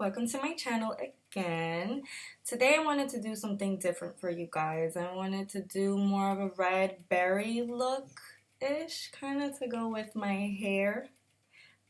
welcome to my channel again. Today I wanted to do something different for you guys. I wanted to do more of a red berry look-ish, kind of to go with my hair.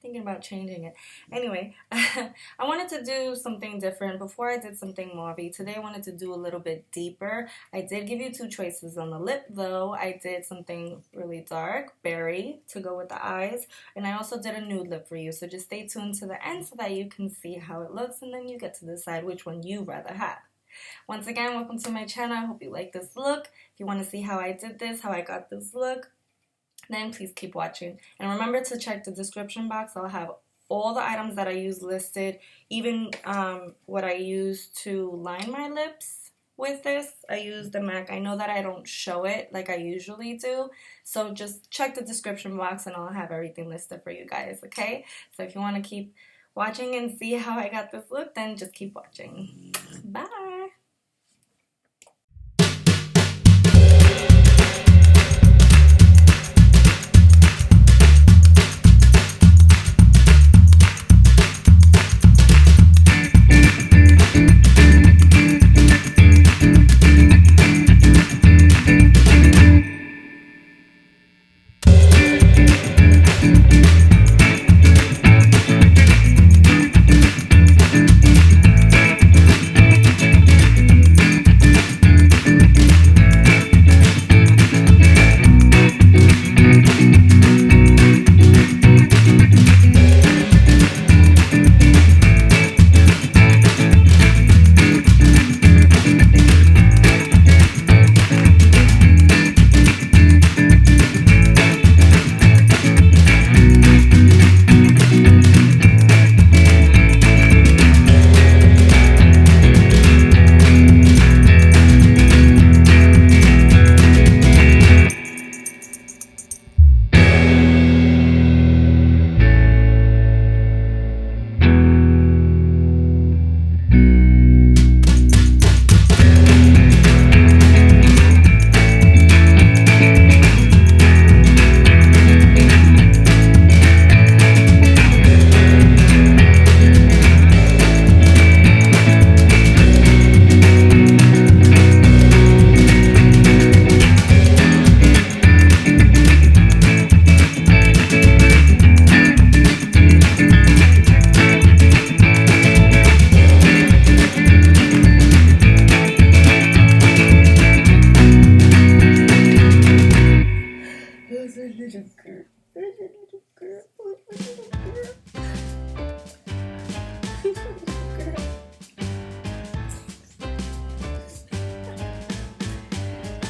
Thinking about changing it. Anyway, I wanted to do something different. Before I did something mauvey, today I wanted to do a little bit deeper. I did give you two choices on the lip though. I did something really dark, berry, to go with the eyes. And I also did a nude lip for you. So just stay tuned to the end so that you can see how it looks. And then you get to decide which one you rather have. Once again, welcome to my channel. I hope you like this look. If you want to see how I did this, how I got this look, then please keep watching. And remember to check the description box. I'll have all the items that I use listed, even what I use to line my lips with this. I use the MAC. I know that I don't show it like I usually do, so just check the description box and I'll have everything listed for you guys, okay? So if you want to keep watching and see how I got this look, then just keep watching. Bye!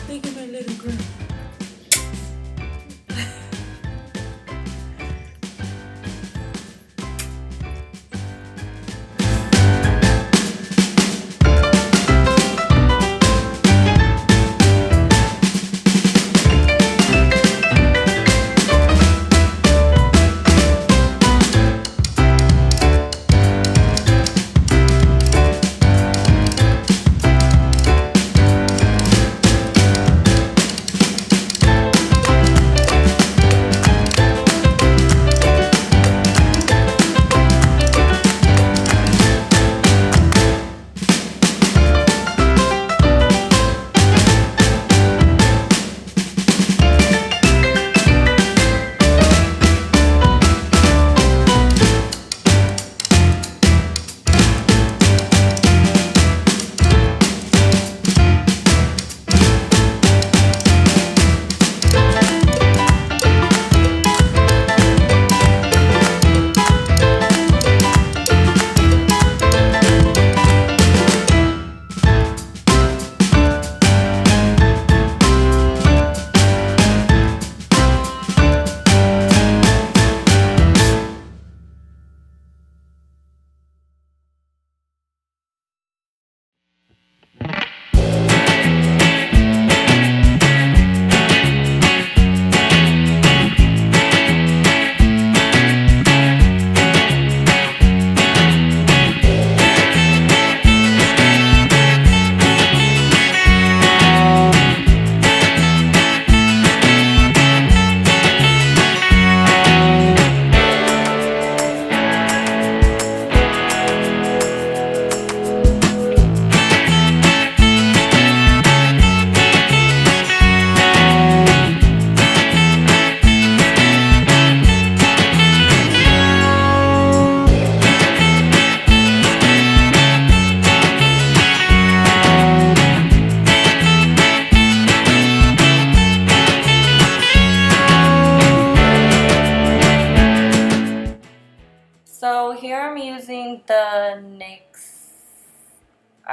Look at my little girl.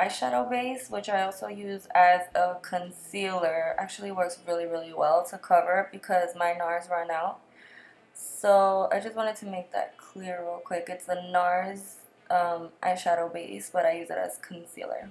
eyeshadow base, which I also use as a concealer. Actually works really, really well to cover because my Nars ran out. So I just wanted to make that clear real quick. It's the Nars eyeshadow base, but I use it as concealer.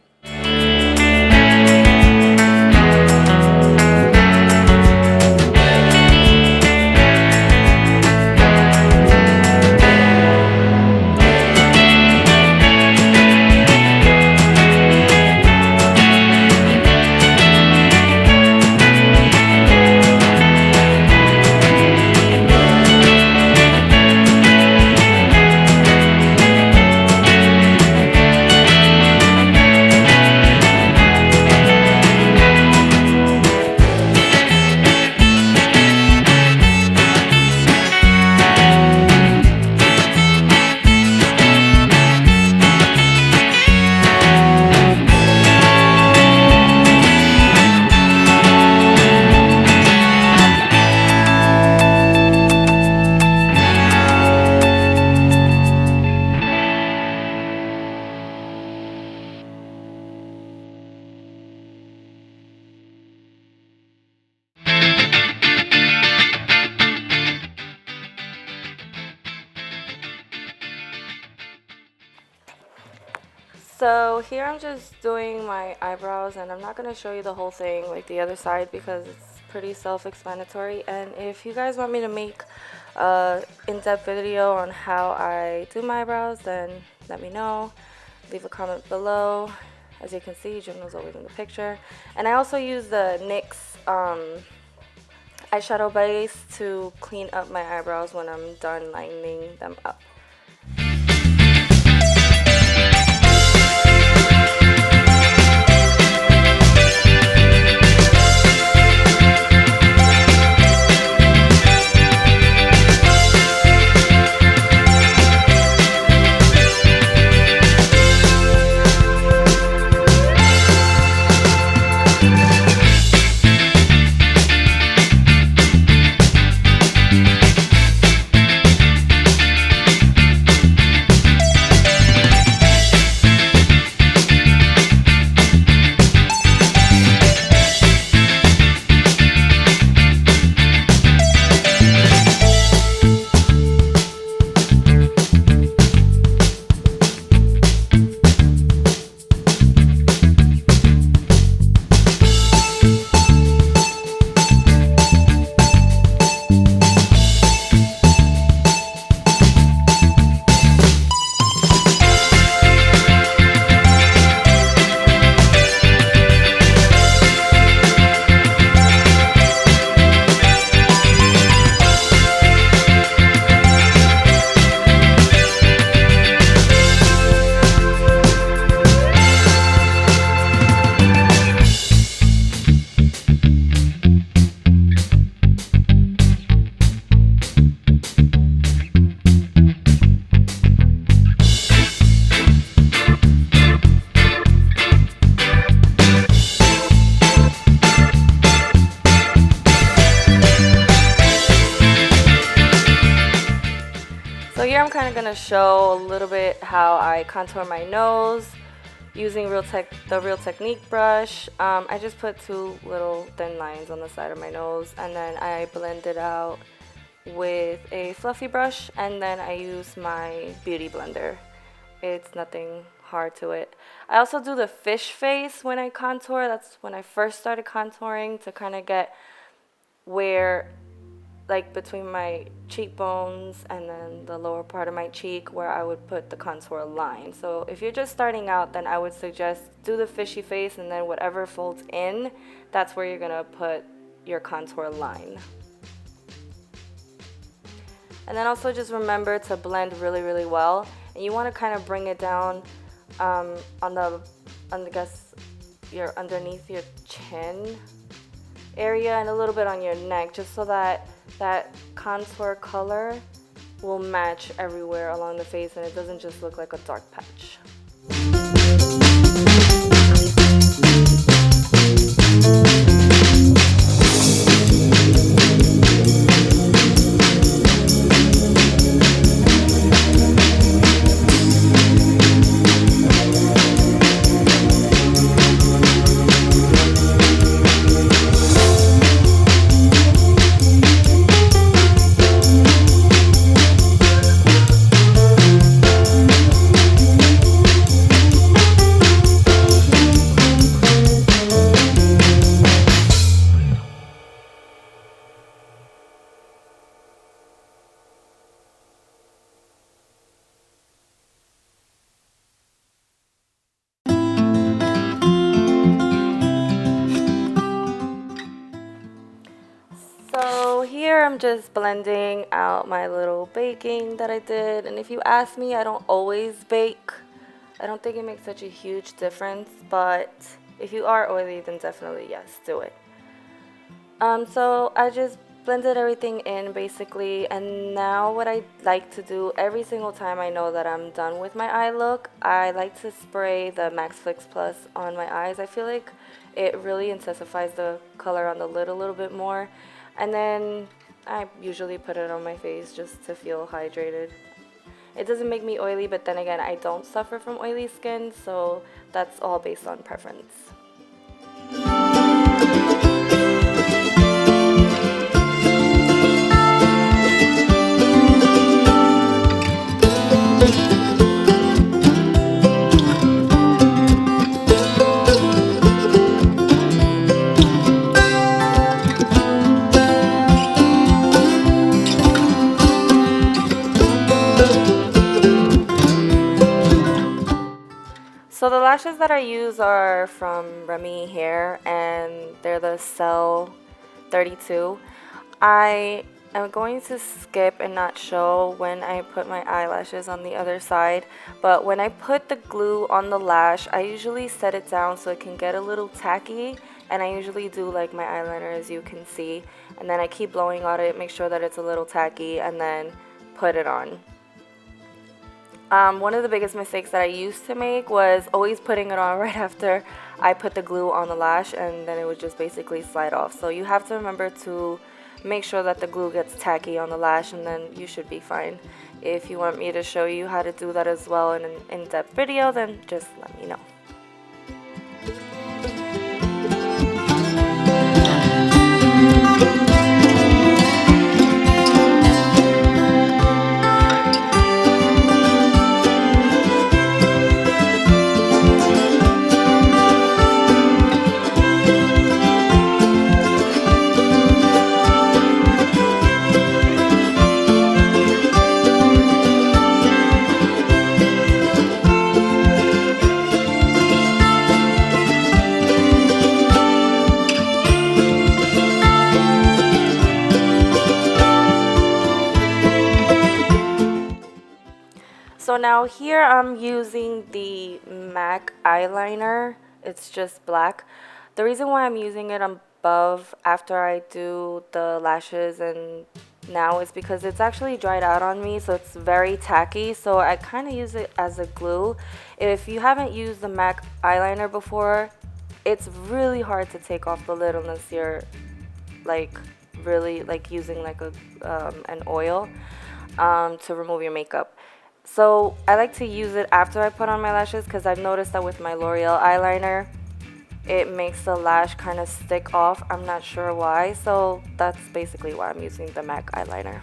So here I'm just doing my eyebrows, and I'm not going to show you the whole thing like the other side because it's pretty self-explanatory. And if you guys want me to make an in-depth video on how I do my eyebrows, then let me know. Leave a comment below. As you can see, Juno's always in the picture. And I also use the NYX eyeshadow base to clean up my eyebrows when I'm done lining them up. Here I'm kind of going to show a little bit how I contour my nose using the Real Technique brush. I just put two little thin lines on the side of my nose, and then I blend it out with a fluffy brush, and then I use my beauty blender. It's nothing hard to it. I also do the fish face when I contour. That's when I first started contouring, to kind of get where, like between my cheekbones and then the lower part of my cheek, where I would put the contour line. So if you're just starting out, then I would suggest do the fishy face, and then whatever folds in, that's where you're gonna put your contour line. And then also just remember to blend really, really well. And you want to kind of bring it down underneath your chin area and a little bit on your neck, just so that that contour color will match everywhere along the face and it doesn't just look like a dark patch. I'm just blending out my little baking that I did. And if you ask me, I don't always bake. I don't think it makes such a huge difference, but if you are oily, then definitely yes, do it. So I just blended everything in basically, and now what I like to do every single time I know that I'm done with my eye look, I like to spray the Max Fix Plus on my eyes. I feel like it really intensifies the color on the lid a little bit more, and then I usually put it on my face just to feel hydrated. It doesn't make me oily, but then again, I don't suffer from oily skin, so that's all based on preference. So the lashes that I use are from Remy Hair, and they're the Cell 32. I am going to skip and not show when I put my eyelashes on the other side, but when I put the glue on the lash, I usually set it down so it can get a little tacky, and I usually do like my eyeliner, as you can see, and then I keep blowing on it, make sure that it's a little tacky, and then put it on. One of the biggest mistakes that I used to make was always putting it on right after I put the glue on the lash, and then it would just basically slide off. So you have to remember to make sure that the glue gets tacky on the lash, and then you should be fine. If you want me to show you how to do that as well in an in-depth video, then just let me know. So now here I'm using the MAC eyeliner. It's just black. The reason why I'm using it above after I do the lashes and now is because it's actually dried out on me, so it's very tacky. So I kind of use it as a glue. If you haven't used the MAC eyeliner before, it's really hard to take off the lid unless you're like really like using like a an oil to remove your makeup. So I like to use it after I put on my lashes because I've noticed that with my L'Oreal eyeliner, it makes the lash kind of stick off. I'm not sure why, so that's basically why I'm using the MAC eyeliner.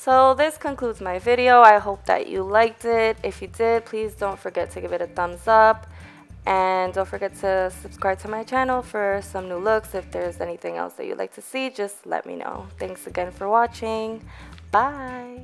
So this concludes my video. I hope that you liked it. If you did, please don't forget to give it a thumbs up. And don't forget to subscribe to my channel for some new looks. If there's anything else that you'd like to see, just let me know. Thanks again for watching. Bye.